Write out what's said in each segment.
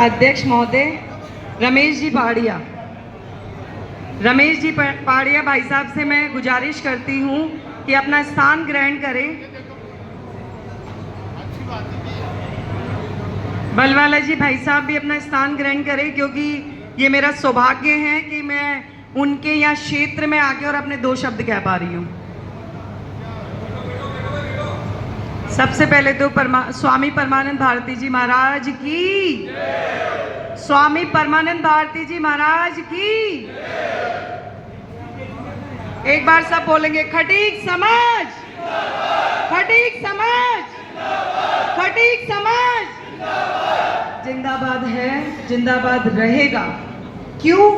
अध्यक्ष महोदय, रमेश जी पहाड़िया भाई साहब से मैं गुजारिश करती हूँ कि अपना स्थान ग्रहण करें। बलवाला जी भाई साहब भी अपना स्थान ग्रहण करें, क्योंकि ये मेरा सौभाग्य है कि मैं उनके यहाँ क्षेत्र में आके और अपने 2 शब्द कह पा रही हूँ। सबसे पहले तो स्वामी परमानंद भारती जी महाराज की, स्वामी परमानंद भारती जी महाराज की। एक बार सब बोलेंगे, खटीक समाज, खटीक समाज, खटीक समाज जिंदाबाद है, जिंदाबाद रहेगा। क्यों?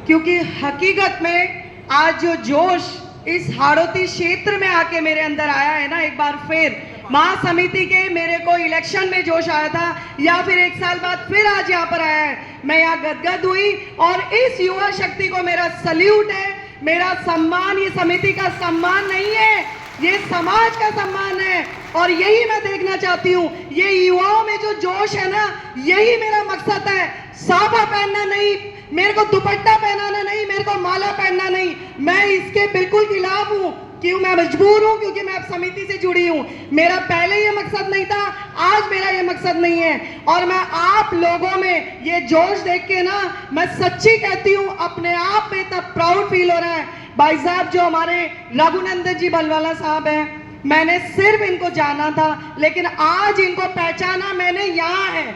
क्योंकि हकीकत में आज जो जोश इस हाड़ौती क्षेत्र में आके मेरे अंदर आया है ना, एक बार फिर महासमिति के मेरे को इलेक्शन में जोश आया था, या फिर 1 साल बाद फिर आज यहाँ पर आया है, मैं यहाँ गदगद हुई। और इस युवा शक्ति को मेरा सल्यूट है, मेरा सम्मान। ये समिति का सम्मान नहीं है, ये समाज का सम्मान है। और यही मैं देखना चाहती हूँ, ये युवाओं में जो जोश है ना, यही मेरा मकसद है। साफा पहनना नहीं, मेरे को दुपट्टा पहनाना नहीं, मेरे को माला पहनना नहीं, मैं इसके बिल्कुल खिलाफ हूँ। क्यों? मैं मजबूर हूँ, क्योंकि मैं अब समिति से जुड़ी हूँ। मेरा पहले ये मकसद नहीं था, आज मेरा ये मकसद नहीं है। और मैं आप लोगों में ये जोश देख के ना, मैं सच्ची कहती हूँ, अपने आप में तब प्राउड फील हो रहा है। भाई साहब जो हमारे रघुनंदन जी बलवाला साहब हैं, मैंने सिर्फ इनको जाना था, लेकिन आज इनको पहचाना मैंने यहाँ है,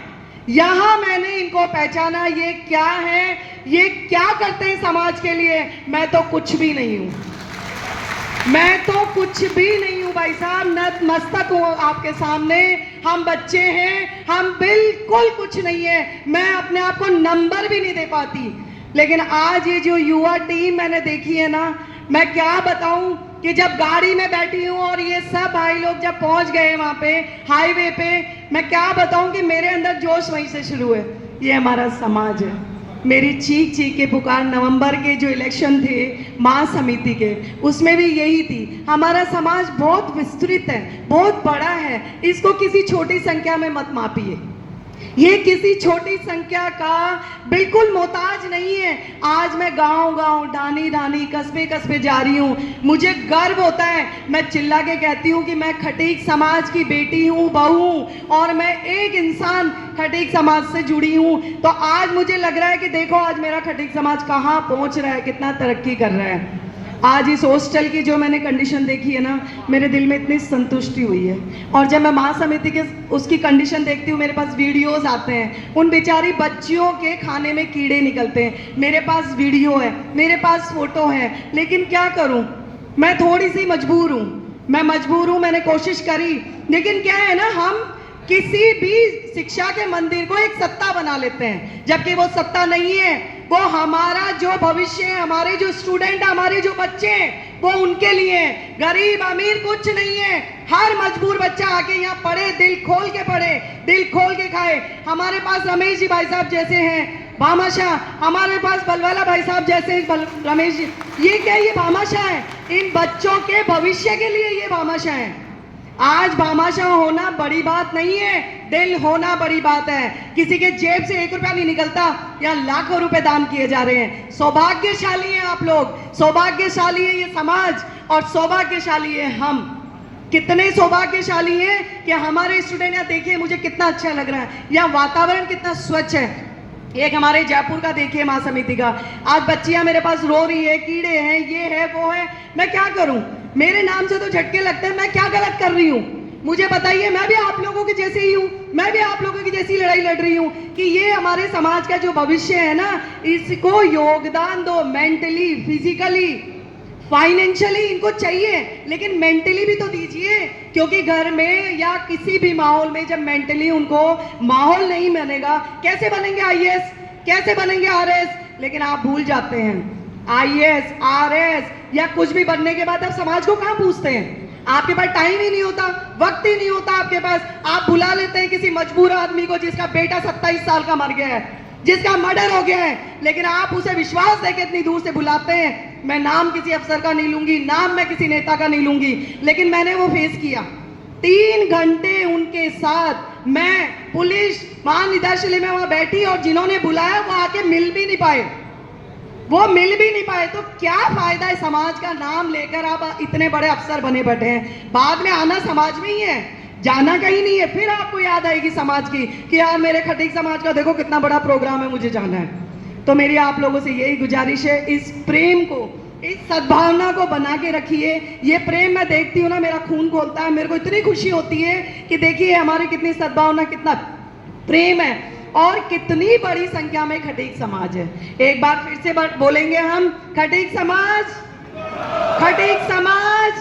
यहाँ मैंने इनको पहचाना। ये क्या है, ये क्या करते हैं समाज के लिए? मैं तो कुछ भी नहीं हूँ, मैं तो कुछ भी नहीं हूँ भाई साहब, नतमस्तक हूँ आपके सामने। हम बच्चे हैं, हम बिल्कुल कुछ नहीं है, मैं अपने आप को नंबर भी नहीं दे पाती। लेकिन आज ये जो युवा टीम मैंने देखी है ना, मैं क्या बताऊं कि जब गाड़ी में बैठी हूँ और ये सब भाई लोग जब पहुंच गए वहां पे हाईवे पे, मैं क्या बताऊं कि मेरे अंदर जोश वहीं से शुरू है। ये हमारा समाज है। मेरी चीख चीख के पुकार, नवंबर के जो इलेक्शन थे महासमिति के, उसमें भी यही थी। हमारा समाज बहुत विस्तृत है, बहुत बड़ा है, इसको किसी छोटी संख्या में मत मापिए। ये किसी छोटी संख्या का बिल्कुल मोहताज नहीं है। आज मैं गांव गांव, ढानी ढानी, कस्बे कस्बे जा रही हूँ, मुझे गर्व होता है। मैं चिल्ला के कहती हूँ कि मैं खटीक समाज की बेटी हूँ, बहू हूँ, और मैं एक इंसान खटीक समाज से जुड़ी हूँ। तो आज मुझे लग रहा है कि देखो आज मेरा खटीक समाज कहाँ पहुँच रहा है, कितना तरक्की कर रहा है। आज इस हॉस्टल की जो मैंने कंडीशन देखी है ना, मेरे दिल में इतनी संतुष्टि हुई है। और जब मैं महासमिति के उसकी कंडीशन देखती हूँ, मेरे पास वीडियोस आते हैं, उन बेचारी बच्चियों के खाने में कीड़े निकलते हैं, मेरे पास वीडियो है, मेरे पास फोटो है। लेकिन क्या करूँ, मैं थोड़ी सी मजबूर हूँ, मैं मजबूर हूँ। मैंने कोशिश करी, लेकिन क्या है ना, हम किसी भी शिक्षा के मंदिर को एक सत्ता बना लेते हैं, जबकि वो सत्ता नहीं है। वो हमारा जो भविष्य है, हमारे जो स्टूडेंट, हमारे जो बच्चे हैं, वो उनके लिए है। गरीब अमीर कुछ नहीं है, हर मजबूर बच्चा आके यहाँ पढ़े, दिल खोल के पढ़े, दिल खोल के खाए। हमारे पास रमेश जी भाई साहब जैसे हैं भामाशाह, हमारे पास बलवाला भाई साहब जैसे रमेश जी, ये क्या, ये भामाशाह है। इन बच्चों के भविष्य के लिए ये भामाशाह है। आज भामाशाह होना बड़ी बात नहीं है, दिल होना बड़ी बात है। किसी के जेब से 1 रुपया नहीं निकलता, या लाखों रुपए दान किए जा रहे हैं। सौभाग्यशाली हैं आप लोग, सौभाग्यशाली है ये समाज, और सौभाग्यशाली है हम। कितने सौभाग्यशाली हैं कि हमारे स्टूडेंट, यहाँ देखिए मुझे कितना अच्छा लग रहा है, यहाँ वातावरण कितना स्वच्छ है। एक हमारे जयपुर का देखिए महासमिति का, आज बच्चियां मेरे पास रो रही है, कीड़े हैं, ये है वो है। मैं क्या करूं, मेरे नाम से तो झटके लगते हैं, मैं क्या गलत कर रही हूं? मुझे बताइए। मैं भी आप लोगों के जैसे ही हूं, मैं भी आप लोगों की जैसी लड़ाई लड़ रही हूं कि ये हमारे समाज का जो भविष्य है ना, इसको योगदान दो। मेंटली, फिजिकली, फाइनेंशियली इनको चाहिए, लेकिन मेंटली भी तो दीजिए। क्योंकि घर में या किसी भी माहौल में जब मेंटली उनको माहौल नहीं बनेगा, कैसे बनेंगे आईएएस, कैसे बनेंगे आरएस? लेकिन आप भूल जाते हैं, आईएएस, आरएस या कुछ भी बनने के बाद आप समाज को कहाँ पूछते हैं? आपके पास टाइम ही नहीं होता, वक्त ही नहीं होता आपके पास। आप बुला लेते हैं किसी मजबूर आदमी को जिसका बेटा 27 साल का मर गया है, जिसका मर्डर हो गया है, लेकिन आप उसे विश्वास देके इतनी दूर से बुलाते हैं। मैं नाम किसी अफसर का नहीं लूंगी, नाम मैं किसी नेता का नहीं लूंगी, लेकिन मैंने वो फेस किया। 3 घंटे उनके साथ मैं पुलिस महानिदेशालय में वहां बैठी और जिन्होंने बुलाया वो आके मिल भी नहीं पाए, वो मिल भी नहीं पाए। तो क्या फायदा है समाज का नाम लेकर आप इतने बड़े अफसर बने बैठे हैं, बाद में आना समाज में ही है, जाना कहीं नहीं है। फिर आपको याद आएगी समाज की कि यार मेरे खटीक समाज का देखो कितना बड़ा प्रोग्राम है, मुझे जाना है। तो मेरी आप लोगों से यही गुजारिश है, इस प्रेम को, इस सद्भावना को बना के रखिए। ये प्रेम मैं देखती हूँ ना, मेरा खून खोलता है, मेरे को इतनी खुशी होती है कि देखिए हमारी कितनी सद्भावना, कितना प्रेम है और कितनी बड़ी संख्या में खटीक समाज है। एक बार फिर से बोलेंगे हम, खटीक समाज, खटीक समाज,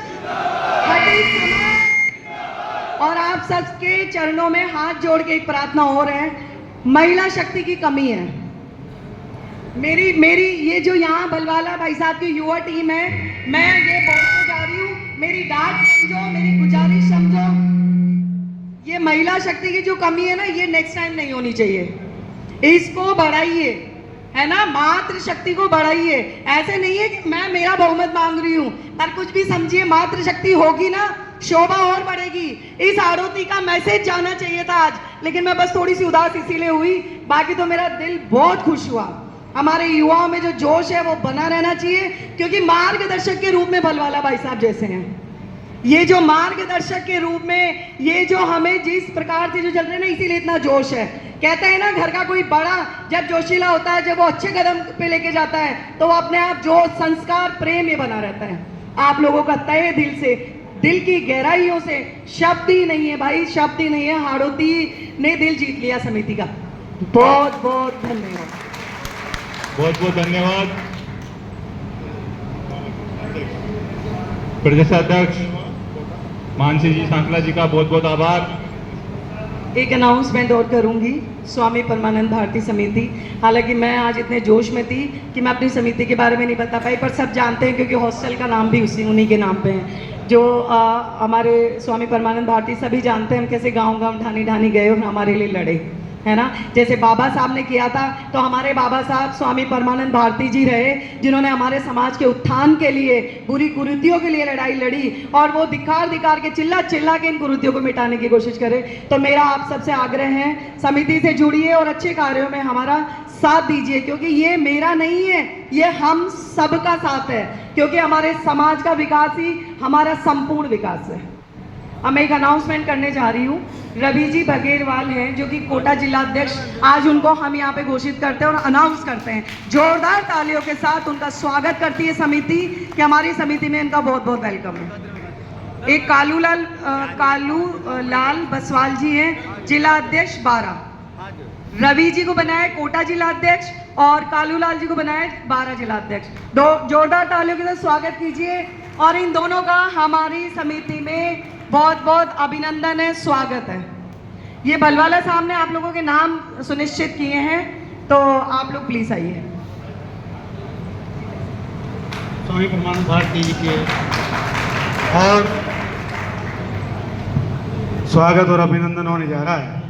खटीक समाज। और आप सबके चरणों में हाथ जोड़ के एक प्रार्थना हो रहे हैं, महिला शक्ति की कमी है। मेरी ये जो यहाँ बलवाला भाई साहब की युवा टीम है, मैं ये बोलने जा रही हूँ, मेरी डांट समझो, मेरी गुजारिश समझो, ये महिला शक्ति की जो कमी है ना, ये नेक्स्ट टाइम नहीं होनी चाहिए। इसको बढ़ाइए, है ना, मातृ शक्ति को बढ़ाइए। ऐसे नहीं है कि मैं मेरा बहुमत मांग रही हूँ, पर कुछ भी समझिए, मातृ शक्ति होगी ना, शोभा और बढ़ेगी। इस आड़ोती का मैसेज जाना चाहिए था आज, लेकिन मैं बस थोड़ी सी उदास इसीलिए हुई, बाकी तो मेरा दिल बहुत खुश हुआ। हमारे युवाओं में जो जोश है वो बना रहना चाहिए, क्योंकि मार्गदर्शक के रूप में भलवाला भाई साहब जैसे हैं, ये जो मार्गदर्शक के रूप में, ये जो हमें जिस प्रकार से जो चल रहे हैं ना, इसीलिए इतना जोश है। कहते हैं ना, घर का कोई बड़ा जब जोशीला होता है, जब वो अच्छे कदम पे लेके जाता है, तो वो अपने आप जो संस्कार, प्रेम ये बना रहता है। आप लोगों का तहे दिल से, दिल की गहराइयों से, शब्द ही नहीं है भाई, शब्द ही नहीं है, हाड़ोती ने दिल जीत लिया समिति का। बहुत बहुत धन्यवाद, बहुत बहुत धन्यवाद। प्रदेशाध्यक्ष मानसी जी सांकला जी का बहुत बहुत आभार। एक अनाउंसमेंट और करूंगी, स्वामी परमानंद भारती समिति। हालांकि मैं आज इतने जोश में थी कि मैं अपनी समिति के बारे में नहीं बता पाई, पर सब जानते हैं क्योंकि हॉस्टल का नाम भी उन्हीं के नाम पे है। जो हमारे स्वामी परमानंद भारती सभी जानते हैं हम कैसे गांव गांव ढानी ढानी गए और हमारे लिए लड़े, है ना। जैसे बाबा साहब ने किया था, तो हमारे बाबा साहब स्वामी परमानंद भारती जी रहे, जिन्होंने हमारे समाज के उत्थान के लिए, बुरी कुरीतियों के लिए लड़ाई लड़ी, और वो धिक्कार धिक्कार के, चिल्ला चिल्ला के इन कुरीतियों को मिटाने की कोशिश करे। तो मेरा आप सबसे आग्रह है, समिति से जुड़िए और अच्छे कार्यों में हमारा साथ दीजिए, क्योंकि ये मेरा नहीं है, ये हम सबका साथ है, क्योंकि हमारे समाज का विकास ही हमारा संपूर्ण विकास है। अब मैं एक अनाउंसमेंट करने जा रही हूँ। रवि जी बघेरवाल हैं, जो कि कोटा जिला अध्यक्ष, आज उनको हम यहाँ पे घोषित करते हैं और अनाउंस करते हैं। जोरदार तालियों के साथ उनका स्वागत करती है समिति, कि हमारी समिति में इनका बहुत बहुत वेलकम है। एक कालू लाल बसवाल जी हैं, जिला अध्यक्ष 12। रवि जी को बनाया कोटा जिला अध्यक्ष और कालू लाल जी को बनाया 12 जिला अध्यक्ष। जोरदार तालियों के साथ स्वागत कीजिए, और इन दोनों का हमारी समिति में बहुत बहुत अभिनंदन है, स्वागत है। ये भलवाला साहब ने आप लोगों के नाम सुनिश्चित किए हैं, तो आप लोग प्लीज आइए। स्वामी परमानंद भारती जी के और स्वागत और अभिनंदन होने जा रहा है।